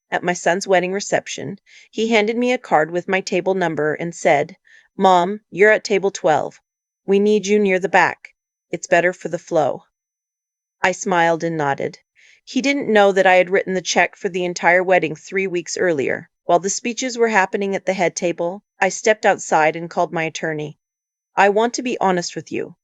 at my son's wedding reception, he handed me a card with my table number and said, "Mom, you're at table 12. We need you near the back. It's better for the flow." I smiled and nodded. He didn't know that I had written the check for the entire wedding 3 weeks earlier. While the speeches were happening at the head table, I stepped outside and called my attorney. "I want to be honest with you.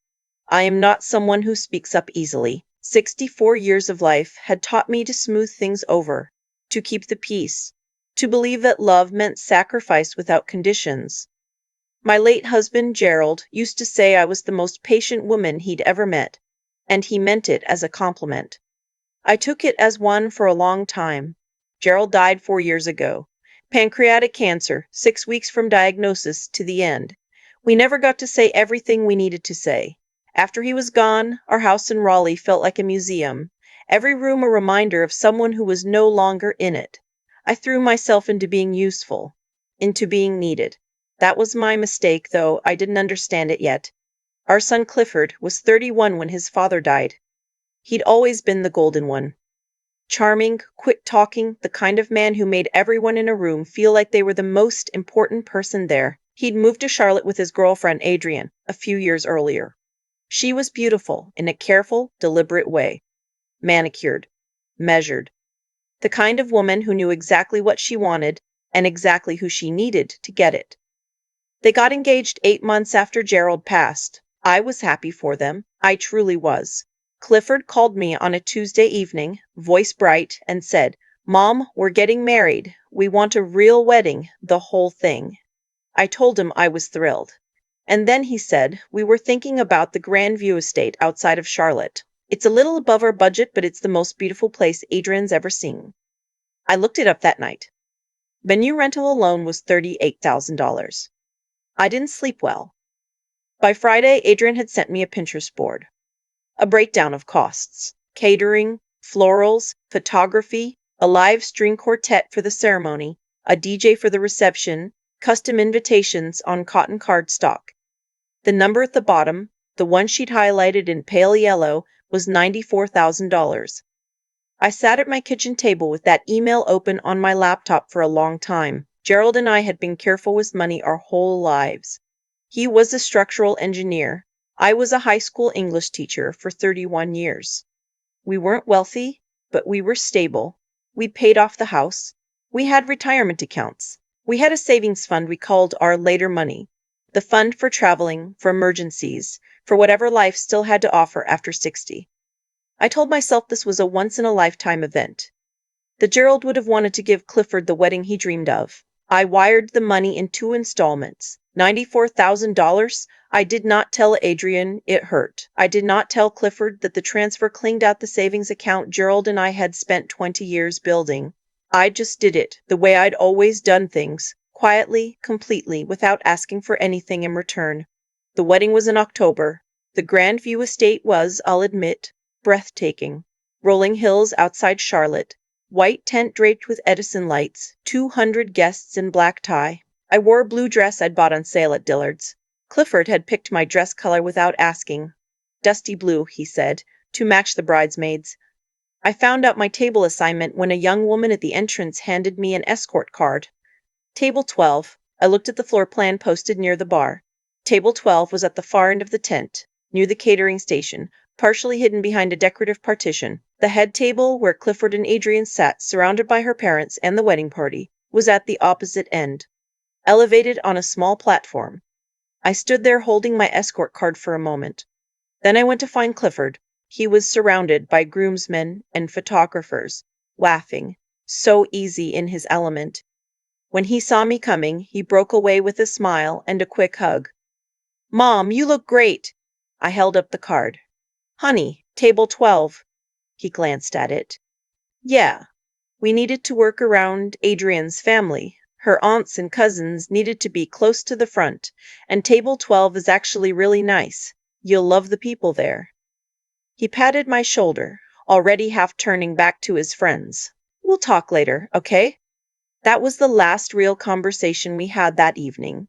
I am not someone who speaks up easily. 64 years of life had taught me to smooth things over, to keep the peace, to believe that love meant sacrifice without conditions. My late husband, Gerald, used to say I was the most patient woman he'd ever met, and he meant it as a compliment. I took it as one for a long time. Gerald died 4 years ago. Pancreatic cancer, 6 weeks from diagnosis to the end. We never got to say everything we needed to say. After he was gone, our house in Raleigh felt like a museum. Every room a reminder of someone who was no longer in it. I threw myself into being useful, into being needed. That was my mistake, though I didn't understand it yet. Our son Clifford was 31 when his father died. He'd always been the golden one. Charming, quick-talking, the kind of man who made everyone in a room feel like they were the most important person there. He'd moved to Charlotte with his girlfriend, Adrienne, a few years earlier. She was beautiful in a careful, deliberate way. Manicured, measured. The kind of woman who knew exactly what she wanted and exactly who she needed to get it. They got engaged 8 months after Gerald passed. I was happy for them. I truly was. Clifford called me on a Tuesday evening, voice bright, and said, "Mom, we're getting married. We want a real wedding, the whole thing." I told him I was thrilled. And then he said, "We were thinking about the Grandview estate outside of Charlotte. It's a little above our budget, but it's the most beautiful place Adrian's ever seen." I looked it up that night. Venue rental alone was $38,000. I didn't sleep well. By Friday, Adrian had sent me a Pinterest board. A breakdown of costs: catering, florals, photography, a live string quartet for the ceremony, a DJ for the reception, custom invitations on cotton cardstock. The number at the bottom, the one she'd highlighted in pale yellow, was $94,000. I sat at my kitchen table with that email open on my laptop for a long time. Gerald and I had been careful with money our whole lives. He was a structural engineer. I was a high school English teacher for 31 years. We weren't wealthy, but we were stable. We paid off the house. We had retirement accounts. We had a savings fund we called our later money, the fund for traveling, for emergencies, for whatever life still had to offer after 60. I told myself this was a once-in-a-lifetime event. That Gerald would have wanted to give Clifford the wedding he dreamed of. I wired the money in 2 installments. $94,000? I did not tell Adrian it hurt. I did not tell Clifford that the transfer cleaned out the savings account Gerald and I had spent 20 years building. I just did it, the way I'd always done things, quietly, completely, without asking for anything in return. The wedding was in October. The Grandview estate was, I'll admit, breathtaking. Rolling hills outside Charlotte. White tent draped with Edison lights, 200 guests in black tie. I wore a blue dress I'd bought on sale at Dillard's. Clifford had picked my dress color without asking. Dusty blue, he said, to match the bridesmaids. I found out my table assignment when a young woman at the entrance handed me an escort card. Table 12. I looked at the floor plan posted near the bar. Table 12 was at the far end of the tent, near the catering station, partially hidden behind a decorative partition. The head table, where Clifford and Adrian sat, surrounded by her parents and the wedding party, was at the opposite end, elevated on a small platform. I stood there holding my escort card for a moment. Then I went to find Clifford. He was surrounded by groomsmen and photographers, laughing, so easy in his element. When he saw me coming, he broke away with a smile and a quick hug. "Mom, you look great." I held up the card. "Honey, table 12. He glanced at it. "Yeah, we needed to work around Adrian's family. Her aunts and cousins needed to be close to the front, and table 12 is actually really nice. You'll love the people there." He patted my shoulder, already half turning back to his friends. "We'll talk later, okay?" That was the last real conversation we had that evening.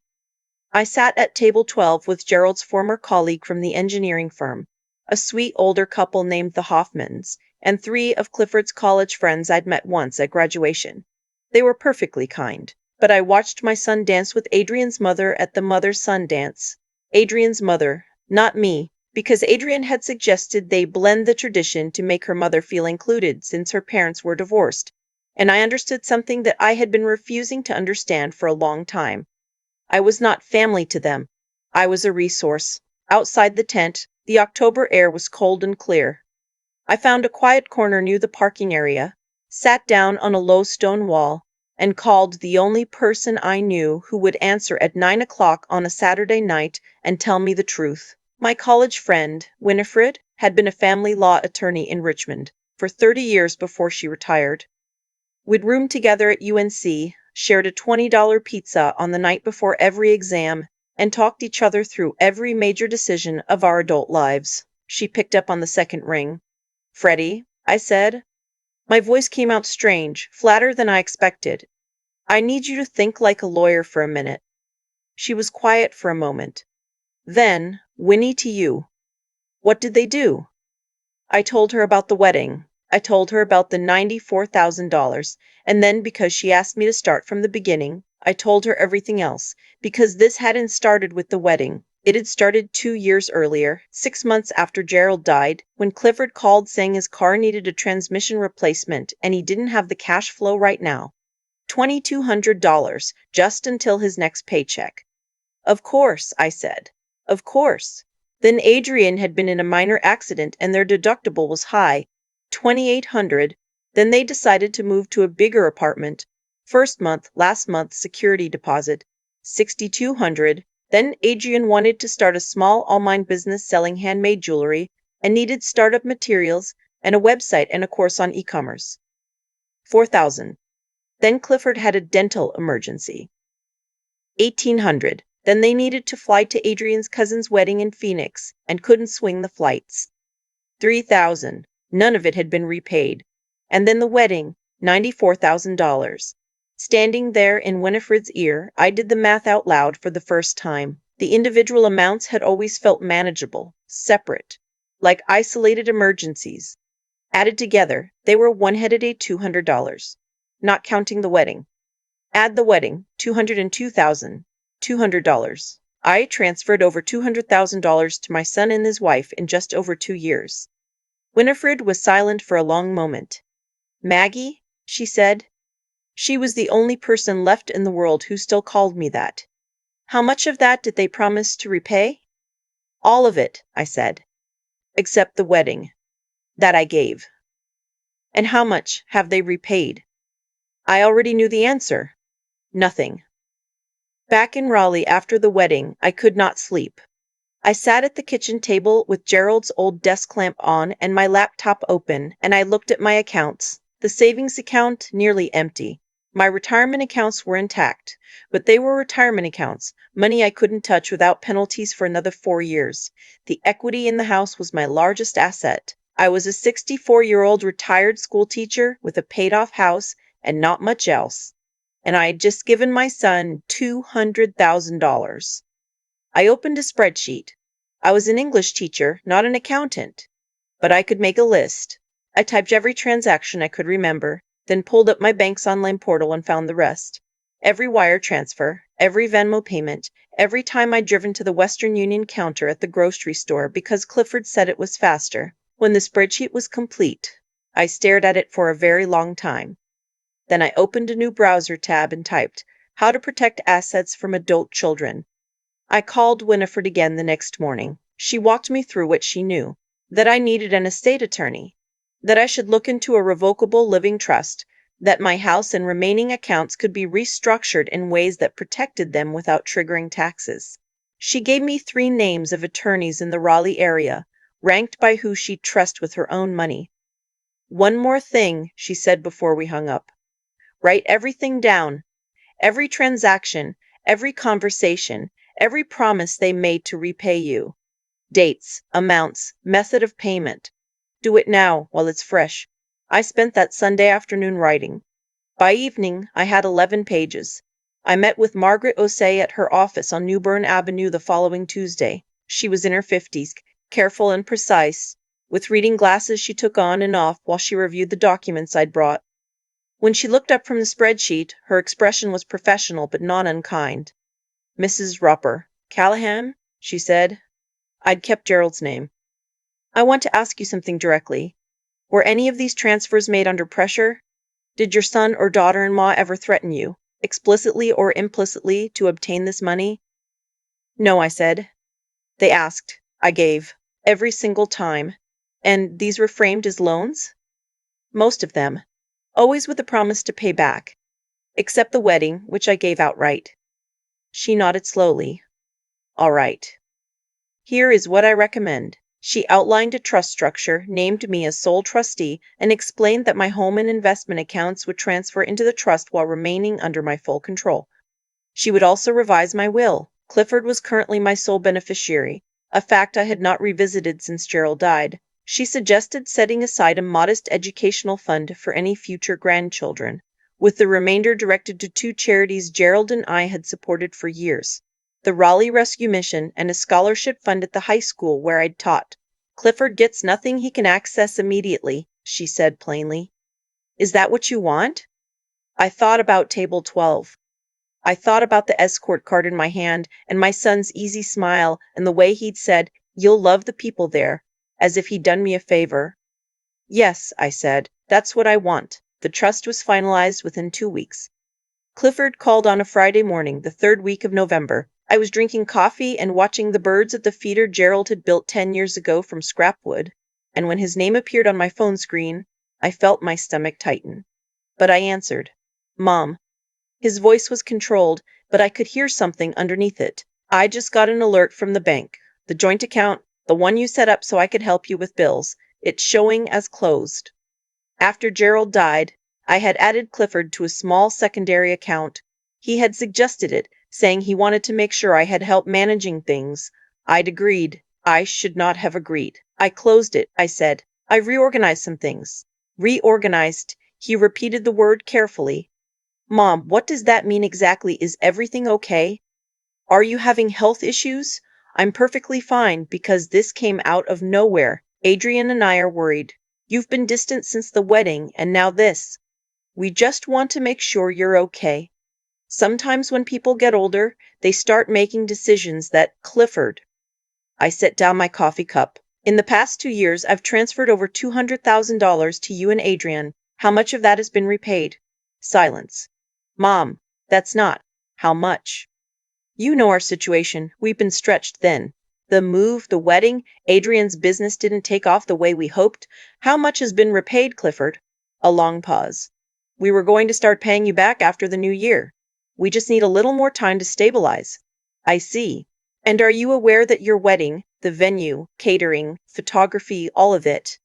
I sat at table 12 with Gerald's former colleague from the engineering firm, a sweet older couple named the Hoffmans, and 3 of Clifford's college friends I'd met once at graduation. They were perfectly kind. But I watched my son dance with Adrian's mother at the mother-son dance. Adrian's mother, not me, because Adrian had suggested they blend the tradition to make her mother feel included since her parents were divorced. And I understood something that I had been refusing to understand for a long time. I was not family to them. I was a resource. Outside the tent, the October air was cold and clear. I found a quiet corner near the parking area, sat down on a low stone wall, and called the only person I knew who would answer at 9 o'clock on a Saturday night and tell me the truth. My college friend, Winifred, had been a family law attorney in Richmond for 30 years before she retired. We'd roomed together at UNC, shared a $20 pizza on the night before every exam, and talked each other through every major decision of our adult lives. She picked up on the second ring. "Freddie," I said. My voice came out strange, flatter than I expected. "I need you to think like a lawyer for a minute." She was quiet for a moment. Then, "Winnie, to you. What did they do?" I told her about the wedding. I told her about the $94,000, and then, because she asked me to start from the beginning, I told her everything else, because this hadn't started with the wedding. It had started 2 years earlier, 6 months after Gerald died, when Clifford called saying his car needed a transmission replacement and he didn't have the cash flow right now. $2,200, just until his next paycheck. "Of course," I said. "Of course." Then Adrian had been in a minor accident and their deductible was high, $2,800. Then they decided to move to a bigger apartment. First month, last month, security deposit, $6,200. Then Adrian wanted to start a small online business selling handmade jewelry and needed startup materials and a website and a course on e-commerce. $4,000. Then Clifford had a dental emergency. $1,800. Then they needed to fly to Adrian's cousin's wedding in Phoenix and couldn't swing the flights. $3,000. None of it had been repaid. And then the wedding, $94,000. Standing there in Winifred's ear, I did the math out loud for the first time. The individual amounts had always felt manageable, separate, like isolated emergencies. Added together, they were $182,200, not counting the wedding. Add the wedding, $202,200. I transferred over $200,000 to my son and his wife in just over 2 years. Winifred was silent for a long moment. "Maggie," she said. She was the only person left in the world who still called me that. "How much of that did they promise to repay?" "All of it," I said. "Except the wedding. That I gave." "And how much have they repaid?" I already knew the answer. Nothing. Back in Raleigh after the wedding, I could not sleep. I sat at the kitchen table with Gerald's old desk lamp on and my laptop open, and I looked at my accounts. The savings account nearly empty. My retirement accounts were intact, but they were retirement accounts, money I couldn't touch without penalties for another 4 years. The equity in the house was my largest asset. I was a 64-year-old retired school teacher with a paid-off house and not much else. And I had just given my son $200,000. I opened a spreadsheet. I was an English teacher, not an accountant, but I could make a list. I typed every transaction I could remember, then pulled up my bank's online portal and found the rest. Every wire transfer, every Venmo payment, every time I'd driven to the Western Union counter at the grocery store because Clifford said it was faster. When the spreadsheet was complete, I stared at it for a very long time. Then I opened a new browser tab and typed, "How to protect assets from adult children." I called Winifred again the next morning. She walked me through what she knew. That I needed an estate attorney. That I should look into a revocable living trust. That my house and remaining accounts could be restructured in ways that protected them without triggering taxes. She gave me 3 names of attorneys in the Raleigh area, ranked by who she'd trust with her own money. "One more thing," she said before we hung up. "Write everything down. Every transaction, every conversation, every promise they made to repay you. Dates, amounts, method of payment. Do it now while it's fresh." I spent that Sunday afternoon writing. By evening, I had 11 pages. I met with Margaret Osei at her office on New Bern Avenue the following Tuesday. She was in her 50s, careful and precise, with reading glasses she took on and off while she reviewed the documents I'd brought. When she looked up from the spreadsheet, her expression was professional but not unkind. "Mrs. Roper Callahan?" she said. I'd kept Gerald's name. "I want to ask you something directly. Were any of these transfers made under pressure? Did your son or daughter-in-law ever threaten you, explicitly or implicitly, to obtain this money?" "No," I said. "They asked. I gave. Every single time. And these were framed as loans?" "Most of them. Always with a promise to pay back. Except the wedding, which I gave outright." She nodded slowly. "All right. Here is what I recommend." She outlined a trust structure, named me as sole trustee, and explained that my home and investment accounts would transfer into the trust while remaining under my full control. She would also revise my will. Clifford was currently my sole beneficiary, a fact I had not revisited since Gerald died. She suggested setting aside a modest educational fund for any future grandchildren, with the remainder directed to two charities Gerald and I had supported for years: the Raleigh Rescue Mission and a scholarship fund at the high school where I'd taught. "Clifford gets nothing he can access immediately," she said plainly. "Is that what you want?" I thought about Table 12. I thought about the escort card in my hand and my son's easy smile and the way he'd said, "You'll love the people there," as if he'd done me a favor. "Yes," I said, "that's what I want." The trust was finalized within 2 weeks. Clifford called on a Friday morning, the third week of November. I was drinking coffee and watching the birds at the feeder Gerald had built 10 years ago from scrap wood, and when his name appeared on my phone screen, I felt my stomach tighten. But I answered. "Mom." His voice was controlled, but I could hear something underneath it. "I just got an alert from the bank. The joint account, the one you set up so I could help you with bills, it's showing as closed." After Gerald died, I had added Clifford to a small secondary account. He had suggested it, saying he wanted to make sure I had help managing things. I'd agreed. I should not have agreed. "I closed it," I said. "I reorganized some things." "Reorganized." He repeated the word carefully. "Mom, what does that mean exactly? Is everything okay? Are you having health issues?" "I'm perfectly fine, because this came out of nowhere. Adrian and I are worried. You've been distant since the wedding, and now this. We just want to make sure you're okay. Sometimes when people get older, they start making decisions that—" "Clifford." I set down my coffee cup. "In the past 2 years, I've transferred over $200,000 to you and Adrian. How much of that has been repaid?" Silence. "Mom, that's not—" "How much?" "You know our situation. We've been stretched thin. The move, the wedding, Adrian's business didn't take off the way we hoped. How much has been repaid, Clifford?" A long pause. "We were going to start paying you back after the new year. We just need a little more time to stabilize." "I see. And are you aware that your wedding, the venue, catering, photography, all of it—"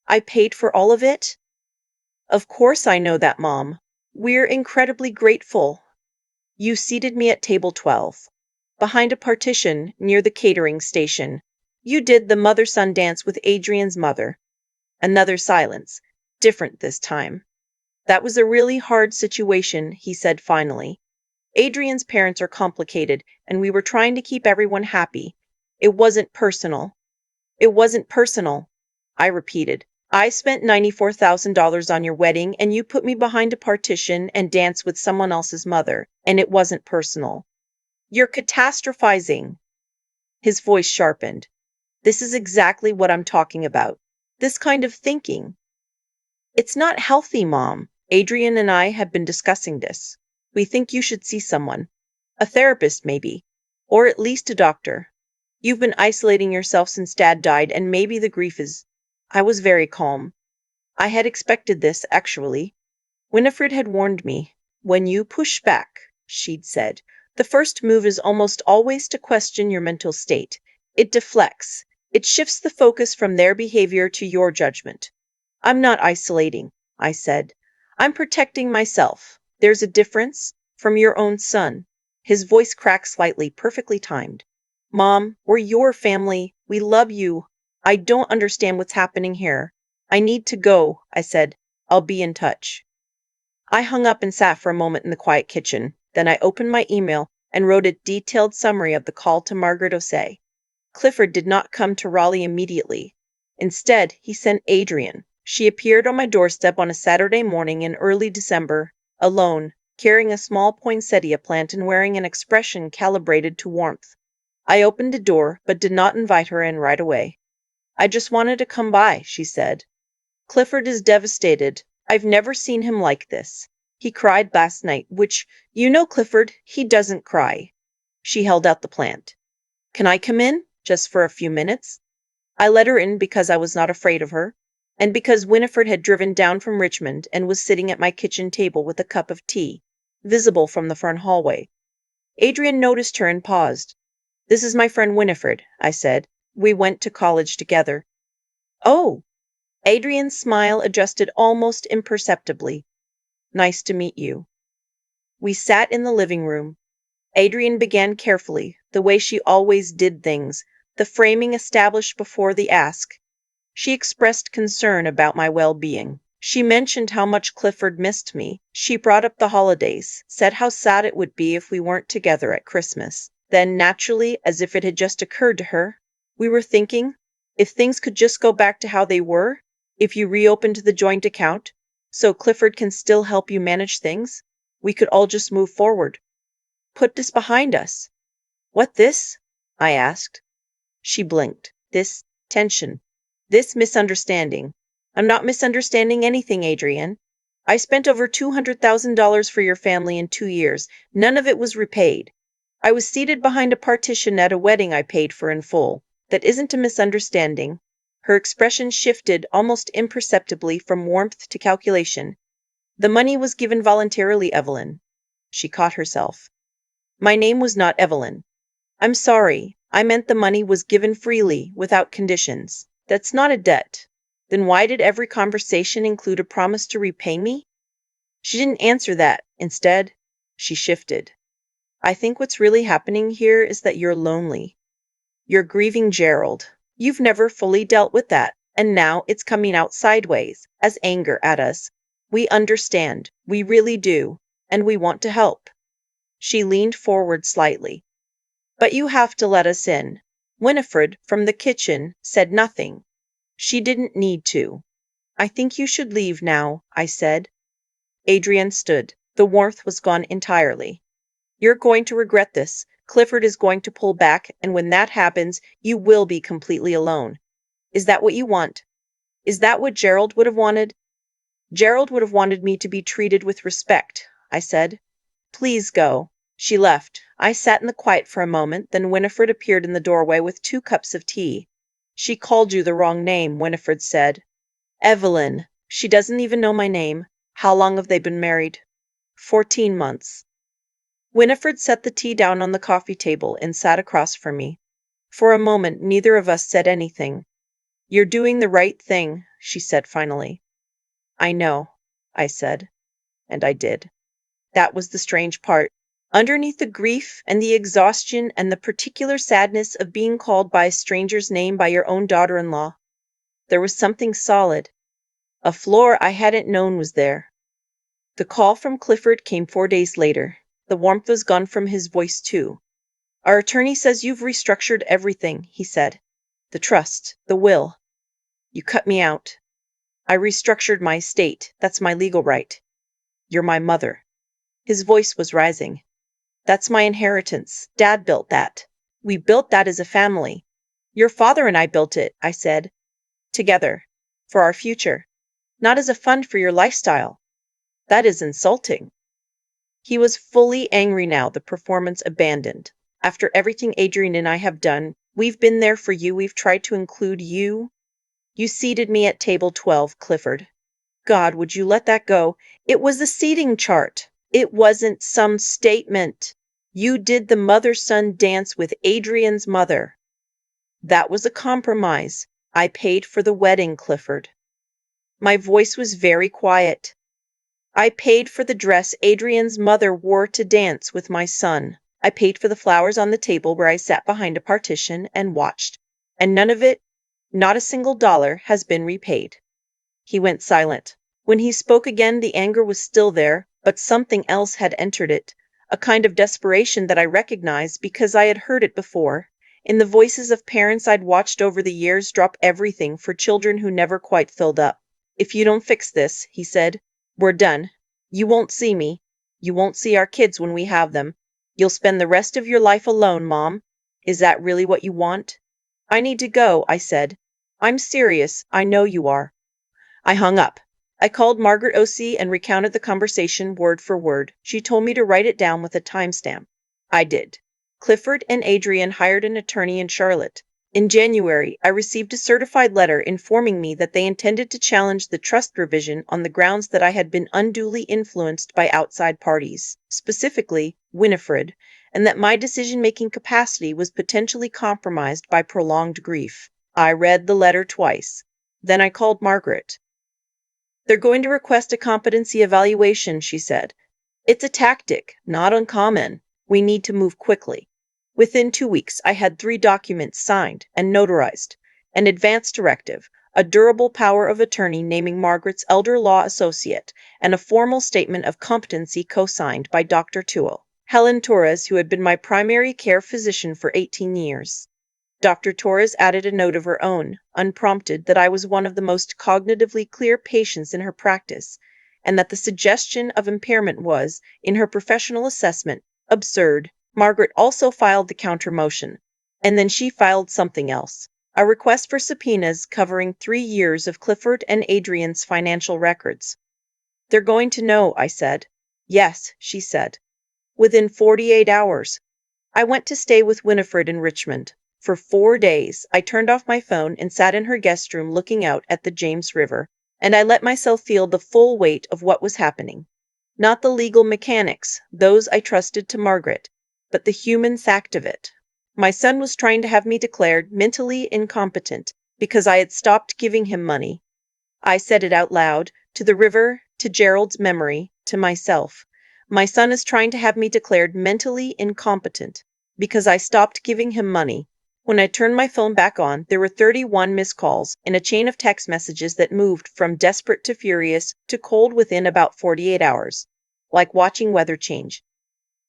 "I paid for all of it?" "Of course I know that, Mom. We're incredibly grateful." "You seated me at table 12, behind a partition near the catering station. You did the mother-son dance with Adrian's mother." Another silence, different this time. "That was a really hard situation," he said finally. "Adrian's parents are complicated, and we were trying to keep everyone happy. It wasn't personal." "It wasn't personal," I repeated. "I spent $94,000 on your wedding, and you put me behind a partition and danced with someone else's mother, and it wasn't personal." "You're catastrophizing." His voice sharpened. "This is exactly what I'm talking about. This kind of thinking. It's not healthy, Mom. Adrian and I have been discussing this. We think you should see someone. A therapist, maybe. Or at least a doctor. You've been isolating yourself since Dad died, and maybe the grief is—" I was very calm. I had expected this, actually. Winifred had warned me. "When you push back," she'd said, "the first move is almost always to question your mental state. It deflects. It shifts the focus from their behavior to your judgment." "I'm not isolating," I said. "I'm protecting myself. There's a difference. From your own son." His voice cracked slightly, perfectly timed. "Mom, we're your family. We love you. I don't understand what's happening here. I need to go," I said. "I'll be in touch." I hung up and sat for a moment in the quiet kitchen. Then I opened my email and wrote a detailed summary of the call to Margaret Osei. Clifford did not come to Raleigh immediately. Instead, he sent Adrian, She appeared on my doorstep on a Saturday morning in early December, alone, carrying a small poinsettia plant and wearing an expression calibrated to warmth. I opened the door, but did not invite her in right away. "I just wanted to come by," she said. "Clifford is devastated. I've never seen him like this. He cried last night, which, you know, Clifford, he doesn't cry." She held out the plant. "Can I come in? Just for a few minutes?" I let her in because I was not afraid of her, and because Winifred had driven down from Richmond and was sitting at my kitchen table with a cup of tea, visible from the front hallway. Adrian noticed her and paused. "This is my friend Winifred," I said. "We went to college together." "Oh!" Adrian's smile adjusted almost imperceptibly. "Nice to meet you." We sat in the living room. Adrian began carefully, the way she always did things, the framing established before the ask. She expressed concern about my well-being. She mentioned how much Clifford missed me. She brought up the holidays, said how sad it would be if we weren't together at Christmas. Then, naturally, as if it had just occurred to her, we were thinking, if things could just go back to how they were, if you reopened the joint account, so Clifford can still help you manage things, we could all just move forward. Put this behind us. "What this?" I asked. She blinked. "This tension. This misunderstanding." "I'm not misunderstanding anything, Adrian. I spent over $200,000 for your family in 2 years. None of it was repaid. I was seated behind a partition at a wedding I paid for in full. That isn't a misunderstanding." Her expression shifted almost imperceptibly from warmth to calculation. "The money was given voluntarily, Evelyn." She caught herself. "My name was not Evelyn." "I'm sorry. I meant the money was given freely, without conditions." "That's not a debt." "Then why did every conversation include a promise to repay me?" She didn't answer that. Instead, she shifted. "I think what's really happening here is that you're lonely. You're grieving Gerald. You've never fully dealt with that, and now it's coming out sideways, as anger at us. We understand. We really do. And we want to help." She leaned forward slightly. "But you have to let us in." Winifred, from the kitchen, said nothing. She didn't need to. "I think you should leave now," I said. Adrian stood. The warmth was gone entirely. "You're going to regret this. Clifford is going to pull back, and when that happens, you will be completely alone. Is that what you want? Is that what Gerald would have wanted?" "Gerald would have wanted me to be treated with respect," I said. "Please go." She left. I sat in the quiet for a moment, then Winifred appeared in the doorway with 2 cups of tea. "She called you the wrong name," Winifred said. "Evelyn. She doesn't even know my name. How long have they been married?" 14 months. Winifred set the tea down on the coffee table and sat across from me. For a moment, neither of us said anything. "You're doing the right thing," she said finally. "I know," I said. And I did. That was the strange part. Underneath the grief and the exhaustion and the particular sadness of being called by a stranger's name by your own daughter-in-law, there was something solid. A floor I hadn't known was there. The call from Clifford came 4 days later. The warmth was gone from his voice, too. "Our attorney says you've restructured everything," he said. "The trust, the will. You cut me out. I restructured my estate. That's my legal right. You're my mother." His voice was rising. "That's my inheritance. Dad built that. We built that as a family. Your father and I built it," I said. "Together. For our future. Not as a fund for your lifestyle. That is insulting." He was fully angry now, the performance abandoned. "After everything Adrian and I have done, we've been there for you, we've tried to include you. You seated me at table 12, Clifford. God, would you let that go? It was a seating chart. It wasn't some statement. You did the mother-son dance with Adrian's mother. That was a compromise. I paid for the wedding, Clifford." My voice was very quiet. "I paid for the dress Adrian's mother wore to dance with my son. I paid for the flowers on the table where I sat behind a partition and watched. And none of it, not a single dollar, has been repaid." He went silent. When he spoke again, the anger was still there, but something else had entered it, a kind of desperation that I recognized because I had heard it before, in the voices of parents I'd watched over the years drop everything for children who never quite filled up. If you don't fix this, he said, we're done. You won't see me. You won't see our kids when we have them. You'll spend the rest of your life alone, Mom. Is that really what you want? I need to go, I said. I'm serious. I know you are. I hung up. I called Margaret O.C. and recounted the conversation word for word. She told me to write it down with a timestamp. I did. Clifford and Adrian hired an attorney in Charlotte. In January, I received a certified letter informing me that they intended to challenge the trust revision on the grounds that I had been unduly influenced by outside parties, specifically Winifred, and that my decision-making capacity was potentially compromised by prolonged grief. I read the letter twice. Then I called Margaret. They're going to request a competency evaluation, she said. It's a tactic, not uncommon. We need to move quickly. Within 2 weeks, I had 3 documents signed and notarized: an advance directive, a durable power of attorney naming Margaret's elder law associate, and a formal statement of competency co-signed by Dr. Tuel, Helen Torres, who had been my primary care physician for 18 years. Dr. Torres added a note of her own, unprompted, that I was one of the most cognitively clear patients in her practice, and that the suggestion of impairment was, in her professional assessment, absurd. Margaret also filed the counter motion, and then she filed something else. A request for subpoenas covering 3 years of Clifford and Adrian's financial records. They're going to know, I said. Yes, she said. Within 48 hours. I went to stay with Winifred in Richmond. For 4 days, I turned off my phone and sat in her guest room looking out at the James River, and I let myself feel the full weight of what was happening. Not the legal mechanics, those I trusted to Margaret, but the human fact of it. My son was trying to have me declared mentally incompetent because I had stopped giving him money. I said it out loud, to the river, to Gerald's memory, to myself. My son is trying to have me declared mentally incompetent because I stopped giving him money. When I turned my phone back on, there were 31 missed calls in a chain of text messages that moved from desperate to furious to cold within about 48 hours, like watching weather change.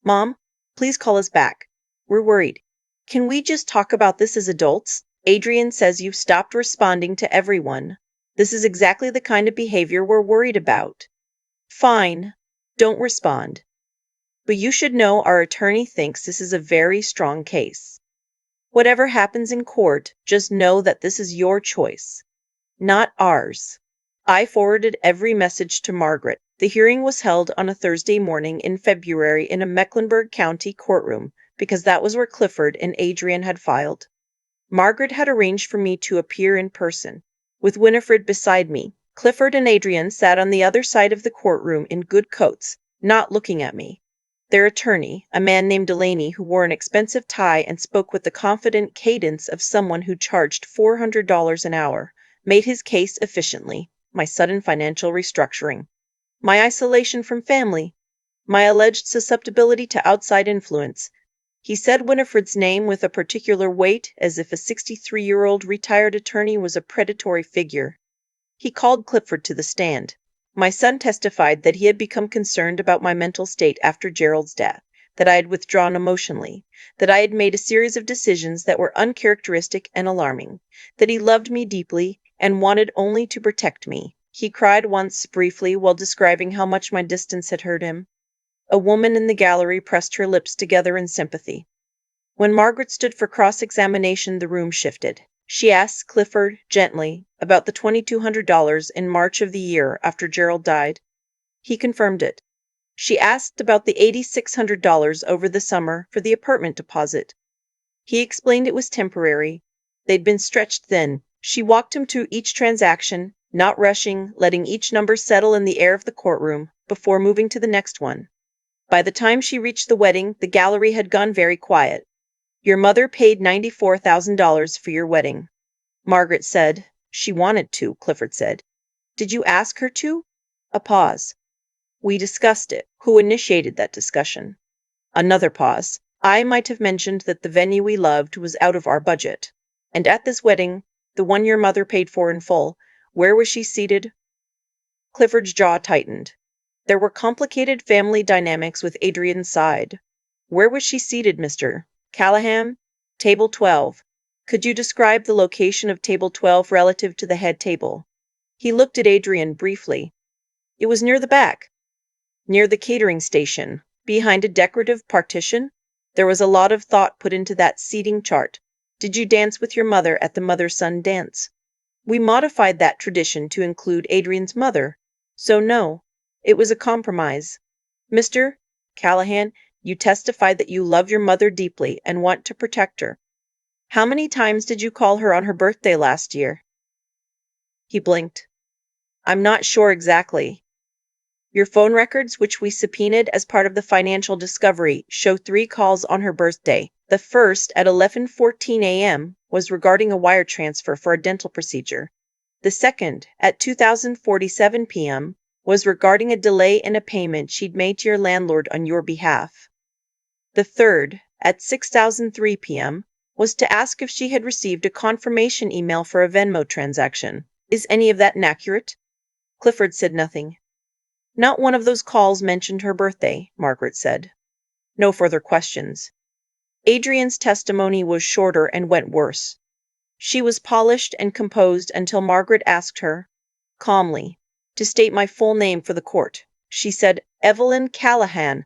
Mom, please call us back. We're worried. Can we just talk about this as adults? Adrian says you've stopped responding to everyone. This is exactly the kind of behavior we're worried about. Fine. Don't respond. But you should know our attorney thinks this is a very strong case. Whatever happens in court, just know that this is your choice, not ours. I forwarded every message to Margaret. The hearing was held on a Thursday morning in February in a Mecklenburg County courtroom, because that was where Clifford and Adrian had filed. Margaret had arranged for me to appear in person, with Winifred beside me. Clifford and Adrian sat on the other side of the courtroom in good coats, not looking at me. Their attorney, a man named Delaney who wore an expensive tie and spoke with the confident cadence of someone who charged $400 an hour, made his case efficiently: my sudden financial restructuring, my isolation from family, my alleged susceptibility to outside influence. He said Winifred's name with a particular weight, as if a 63-year-old retired attorney was a predatory figure. He called Clifford to the stand. My son testified that he had become concerned about my mental state after Gerald's death, that I had withdrawn emotionally, that I had made a series of decisions that were uncharacteristic and alarming, that he loved me deeply and wanted only to protect me. He cried once briefly while describing how much my distance had hurt him. A woman in the gallery pressed her lips together in sympathy. When Margaret stood for cross-examination, the room shifted. She asked Clifford, gently, about the $2,200 in March of the year after Gerald died. He confirmed it. She asked about the $8,600 over the summer for the apartment deposit. He explained it was temporary. They'd been stretched thin. She walked him through each transaction, not rushing, letting each number settle in the air of the courtroom before moving to the next one. By the time she reached the wedding, the gallery had gone very quiet. Your mother paid $94,000 for your wedding. Margaret said. She wanted to, Clifford said. Did you ask her to? A pause. We discussed it. Who initiated that discussion? Another pause. I might have mentioned that the venue we loved was out of our budget. And at this wedding, the one your mother paid for in full, where was she seated? Clifford's jaw tightened. There were complicated family dynamics with Adrian's side. Where was she seated, Mr. Callahan? Table 12. Could you describe the location of table 12 relative to the head table? He looked at Adrian briefly. It was near the back, near the catering station, behind a decorative partition. There was a lot of thought put into that seating chart. Did you dance with your mother at the mother-son dance? We modified that tradition to include Adrian's mother. So no, it was a compromise. Mr. Callahan, you testified that you love your mother deeply and want to protect her. How many times did you call her on her birthday last year? He blinked. I'm not sure exactly. Your phone records, which we subpoenaed as part of the financial discovery, show 3 calls on her birthday. The first, at 11:14 a.m., was regarding a wire transfer for a dental procedure. The second, at 2047 p.m., was regarding a delay in a payment she'd made to your landlord on your behalf. The third, at 6003 p.m., was to ask if she had received a confirmation email for a Venmo transaction. Is any of that inaccurate? Clifford said nothing. Not one of those calls mentioned her birthday, Margaret said. No further questions. Adrian's testimony was shorter and went worse. She was polished and composed until Margaret asked her, calmly, to state my full name for the court. She said, Evelyn Callahan.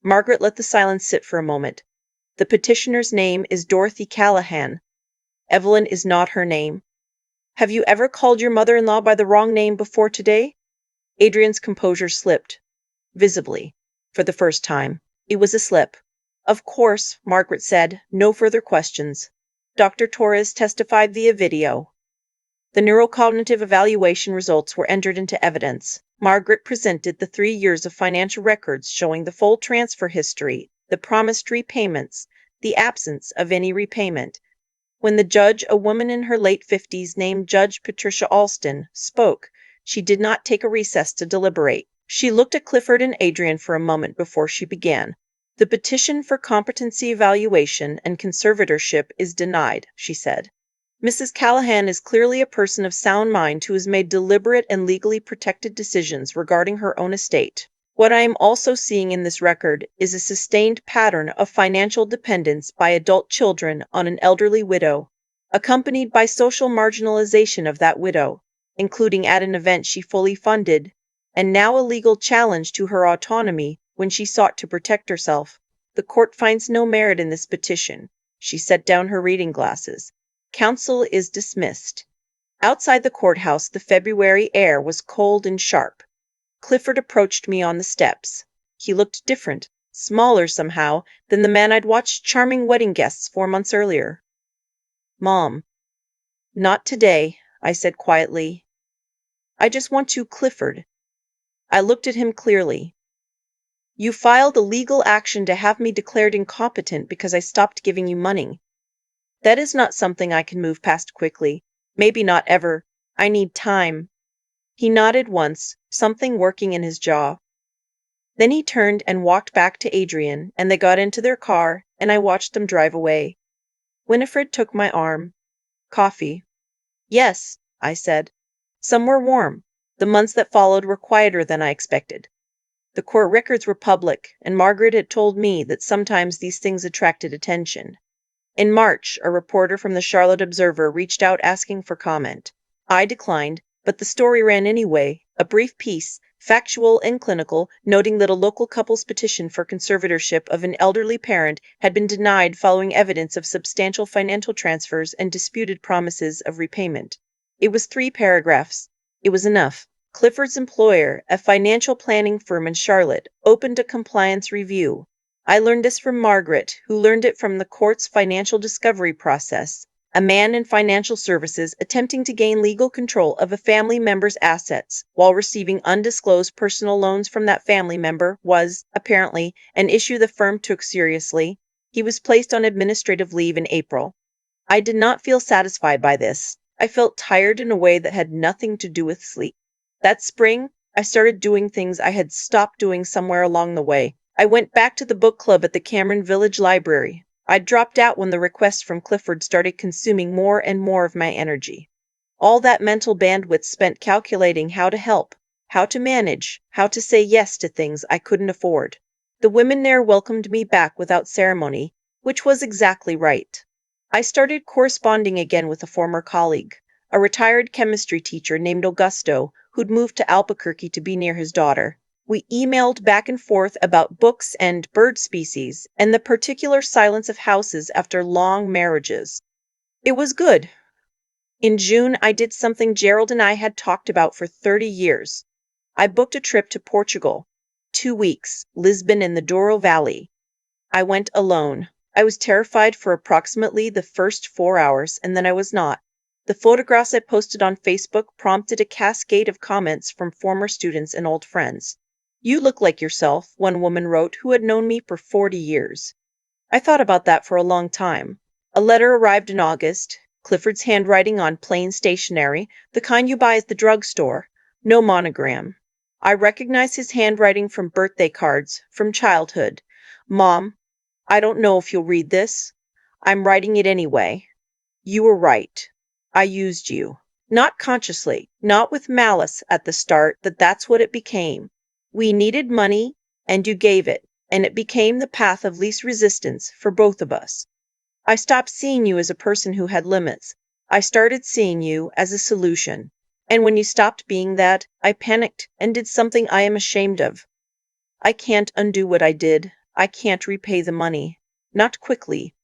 Margaret let the silence sit for a moment. The petitioner's name is Dorothy Callahan. Evelyn is not her name. Have you ever called your mother-in-law by the wrong name before today? Adrian's composure slipped, visibly, for the first time. It was a slip. Of course, Margaret said, no further questions. Dr. Torres testified via video. The neurocognitive evaluation results were entered into evidence. Margaret presented the 3 years of financial records showing the full transfer history, the promised repayments, the absence of any repayment. When the judge, a woman in her late 50s named Judge Patricia Alston, spoke, she did not take a recess to deliberate. She looked at Clifford and Adrian for a moment before she began. The petition for competency evaluation and conservatorship is denied, she said. Mrs. Callahan is clearly a person of sound mind who has made deliberate and legally protected decisions regarding her own estate. What I am also seeing in this record is a sustained pattern of financial dependence by adult children on an elderly widow, accompanied by social marginalization of that widow, including at an event she fully funded, and now a legal challenge to her autonomy when she sought to protect herself. The court finds no merit in this petition. She set down her reading glasses. Counsel is dismissed. Outside the courthouse, the February air was cold and sharp. Clifford approached me on the steps. He looked different, smaller somehow than the man I'd watched charming wedding guests 4 months earlier. Mom. Not today, I said quietly. I just want to, Clifford. I looked at him clearly. You filed a legal action to have me declared incompetent because I stopped giving you money. That is not something I can move past quickly. Maybe not ever. I need time. He nodded once, something working in his jaw. Then he turned and walked back to Adrian, and they got into their car, and I watched them drive away. Winifred took my arm. Coffee. Yes, I said. Some were warm. The months that followed were quieter than I expected. The court records were public, and Margaret had told me that sometimes these things attracted attention. In March, a reporter from the Charlotte Observer reached out asking for comment. I declined, but the story ran anyway, a brief piece, factual and clinical, noting that a local couple's petition for conservatorship of an elderly parent had been denied following evidence of substantial financial transfers and disputed promises of repayment. It was 3 paragraphs. It was enough. Clifford's employer, a financial planning firm in Charlotte, opened a compliance review. I learned this from Margaret, who learned it from the court's financial discovery process. A man in financial services attempting to gain legal control of a family member's assets while receiving undisclosed personal loans from that family member was, apparently, an issue the firm took seriously. He was placed on administrative leave in April. I did not feel satisfied by this. I felt tired in a way that had nothing to do with sleep. That spring, I started doing things I had stopped doing somewhere along the way. I went back to the book club at the Cameron Village Library. I dropped out when the requests from Clifford started consuming more and more of my energy. All that mental bandwidth spent calculating how to help, how to manage, how to say yes to things I couldn't afford. The women there welcomed me back without ceremony, which was exactly right. I started corresponding again with a former colleague. a retired chemistry teacher named Augusto who'd moved to Albuquerque to be near his daughter. We emailed back and forth about books and bird species and the particular silence of houses after long marriages. It was good. In June, I did something Gerald and I had talked about for 30 years. I booked a trip to Portugal. 2 weeks, Lisbon and the Douro Valley. I went alone. I was terrified for approximately the first 4 hours, and then I was not. The photographs I posted on Facebook prompted a cascade of comments from former students and old friends. "You look like yourself," one woman wrote who had known me for 40 years. I thought about that for a long time. A letter arrived in August, Clifford's handwriting on plain stationery, the kind you buy at the drugstore. No monogram. I recognize his handwriting from birthday cards, from childhood. "Mom, I don't know if you'll read this. I'm writing it anyway. You were right. I used you. Not consciously, not with malice at the start, but that's what it became. We needed money, and you gave it, and it became the path of least resistance for both of us. I stopped seeing you as a person who had limits. I started seeing you as a solution. And when you stopped being that, I panicked and did something I am ashamed of. I can't undo what I did. I can't repay the money. Not quickly.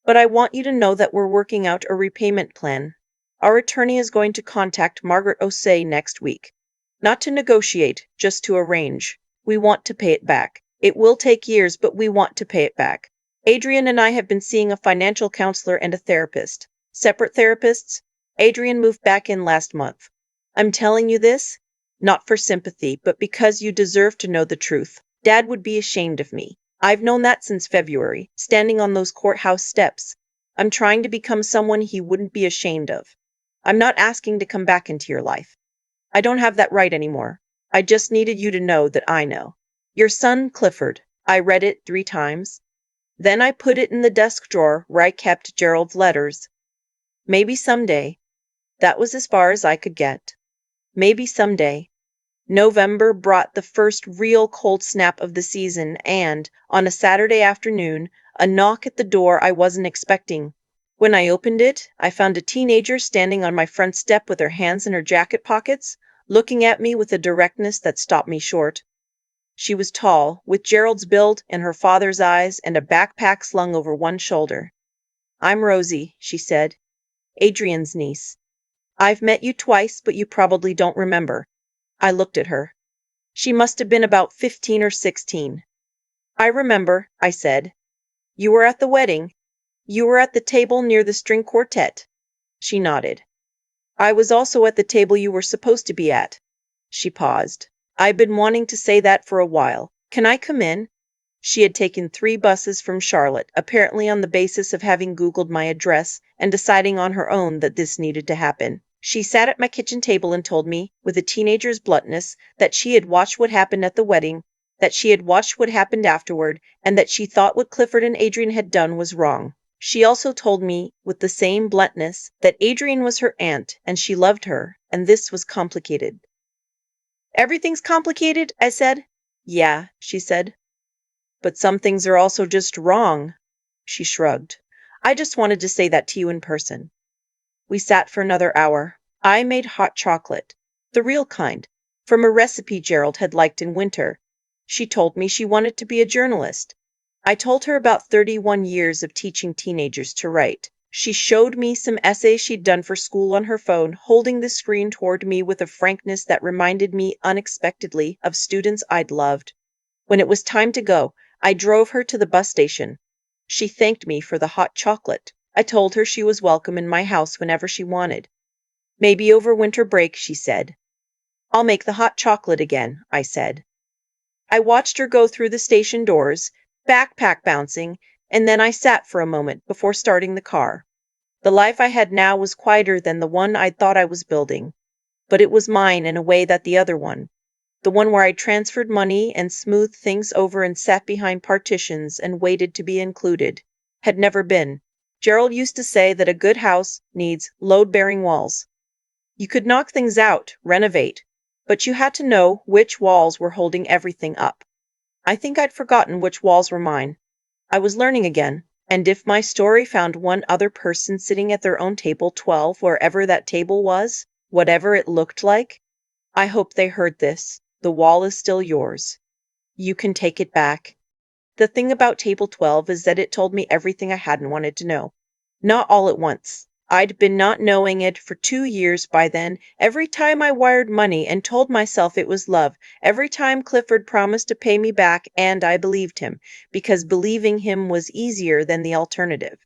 But I want you to know that we're working out a repayment plan. Our attorney is going to contact Margaret Osei next week. Not to negotiate, just to arrange. We want to pay it back. It will take years, but we want to pay it back. Adrian and I have been seeing a financial counselor and a therapist. Separate therapists. Adrian moved back in last month. I'm telling you this, not for sympathy, but because you deserve to know the truth. Dad would be ashamed of me. I've known that since February, standing on those courthouse steps. I'm trying to become someone he wouldn't be ashamed of. I'm not asking to come back into your life. I don't have that right anymore. I just needed you to know that I know. Your son, Clifford. I read it 3 times. Then I put it in the desk drawer where I kept Gerald's letters. Maybe someday. That was as far as I could get. Maybe someday. November brought the first real cold snap of the season, and, on a Saturday afternoon, a knock at the door I wasn't expecting. When I opened it, I found a teenager standing on my front step with her hands in her jacket pockets, looking at me with a directness that stopped me short. She was tall, with Gerald's build and her father's eyes, and a backpack slung over one shoulder. "I'm Rosie," she said. "Adrian's niece. I've met you twice, but you probably don't remember." I looked at her. She must have been about 15 or 16. "I remember," I said. "You were at the wedding. You were at the table near the string quartet." She nodded. "I was also at the table you were supposed to be at." She paused. "I've been wanting to say that for a while. Can I come in?" She had taken 3 buses from Charlotte, apparently on the basis of having Googled my address and deciding on her own that this needed to happen. She sat at my kitchen table and told me, with a teenager's bluntness, that she had watched what happened at the wedding, that she had watched what happened afterward, and that she thought what Clifford and Adrian had done was wrong. She also told me, with the same bluntness, that Adrian was her aunt, and she loved her, and this was complicated. "Everything's complicated?" I said. "Yeah," she said. "But some things are also just wrong." She shrugged. "I just wanted to say that to you in person." We sat for another hour. I made hot chocolate, the real kind, from a recipe Gerald had liked in winter. She told me she wanted to be a journalist. I told her about 31 years of teaching teenagers to write. She showed me some essays she'd done for school on her phone, holding the screen toward me with a frankness that reminded me unexpectedly of students I'd loved. When it was time to go, I drove her to the bus station. She thanked me for the hot chocolate. I told her she was welcome in my house whenever she wanted. "Maybe over winter break," she said. "I'll make the hot chocolate again," I said. I watched her go through the station doors, backpack bouncing, and then I sat for a moment before starting the car. The life I had now was quieter than the one I thought I was building, but it was mine in a way that the other one, the one where I transferred money and smoothed things over and sat behind partitions and waited to be included, had never been. Gerald used to say that a good house needs load-bearing walls. You could knock things out, renovate, but you had to know which walls were holding everything up. I think I'd forgotten which walls were mine. I was learning again, And if my story found one other person sitting at their own table 12, wherever that table was, whatever it looked like, I hope they heard this. The wall is still yours. You can take it back. The thing about table 12 is that it told me everything I hadn't wanted to know. Not all at once. I'd been not knowing it for 2 years by then. Every time I wired money and told myself it was love, every time Clifford promised to pay me back, and I believed him, because believing him was easier than the alternative.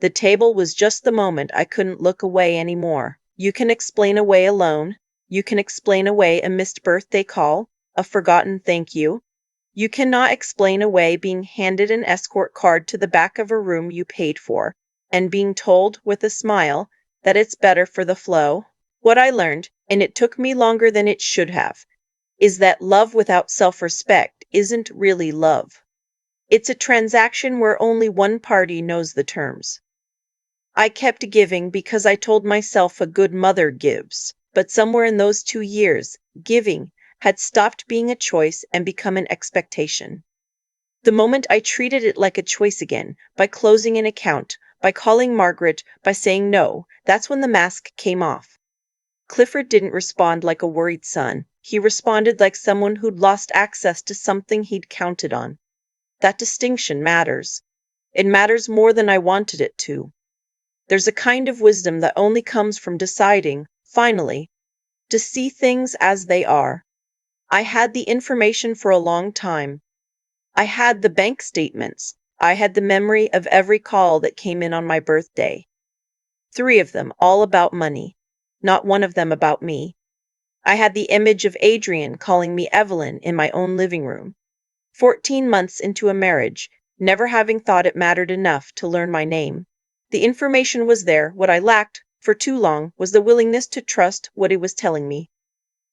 The table was just the moment I couldn't look away anymore. You can explain away a loan. You can explain away a missed birthday call, a forgotten thank you. You cannot explain away being handed an escort card to the back of a room you paid for, and being told with a smile that it's better for the flow. What I learned, and it took me longer than it should have, is that love without self-respect isn't really love. It's a transaction where only one party knows the terms. I kept giving because I told myself a good mother gives, but somewhere in those 2 years, giving had stopped being a choice and become an expectation. The moment I treated it like a choice again, by closing an account, by calling Margaret, by saying no, that's when the mask came off. Clifford didn't respond like a worried son. He responded like someone who'd lost access to something he'd counted on. That distinction matters. It matters more than I wanted it to. There's a kind of wisdom that only comes from deciding, finally, to see things as they are. I had the information for a long time. I had the bank statements. I had the memory of every call that came in on my birthday. 3 of them, all about money. Not one of them about me. I had the image of Adrian calling me Evelyn in my own living room. 14 months into a marriage, never having thought it mattered enough to learn my name. The information was there. What I lacked, for too long, was the willingness to trust what it was telling me.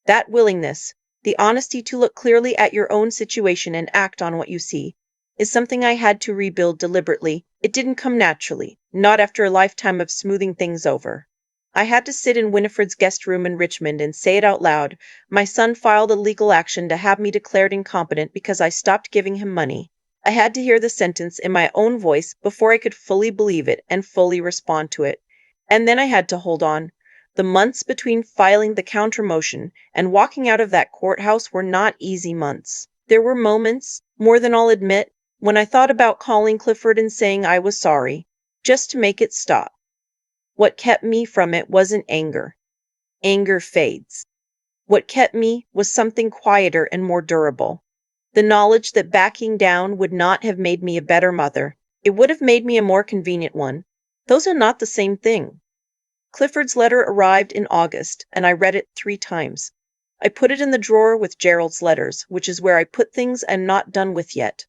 That willingness, the honesty to look clearly at your own situation and act on what you see, is something I had to rebuild deliberately. It didn't come naturally, not after a lifetime of smoothing things over. I had to sit in Winifred's guest room in Richmond and say it out loud. My son filed a legal action to have me declared incompetent because I stopped giving him money. I had to hear the sentence in my own voice before I could fully believe it and fully respond to it. And then I had to hold on. The months between filing the counter-motion and walking out of that courthouse were not easy months. There were moments, more than I'll admit, when I thought about calling Clifford and saying I was sorry, just to make it stop. What kept me from it wasn't anger. Anger fades. What kept me was something quieter and more durable. The knowledge that backing down would not have made me a better mother. It would have made me a more convenient one. Those are not the same thing. Clifford's letter arrived in August, and I read it 3 times. I put it in the drawer with Gerald's letters, which is where I put things I'm not done with yet.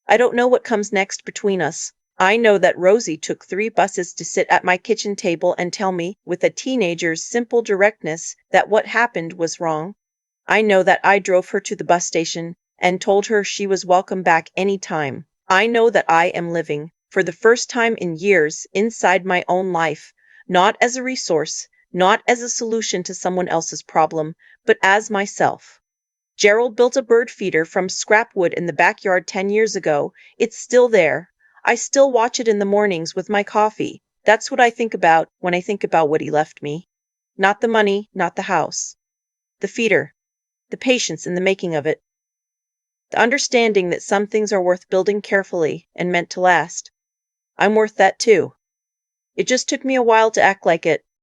I don't know what comes next between us. I know that Rosie took 3 buses to sit at my kitchen table and tell me, with a teenager's simple directness, that what happened was wrong. I know that I drove her to the bus station and told her she was welcome back any time. I know that I am living, for the first time in years, inside my own life, not as a resource, not as a solution to someone else's problem, but as myself. Gerald built a bird feeder from scrap wood in the backyard 10 years ago. It's still there. I still watch it in the mornings with my coffee. That's what I think about when I think about what he left me. Not the money, not the house. The feeder. The patience in the making of it. The understanding that some things are worth building carefully and meant to last. I'm worth that too. It just took me a while to act like it.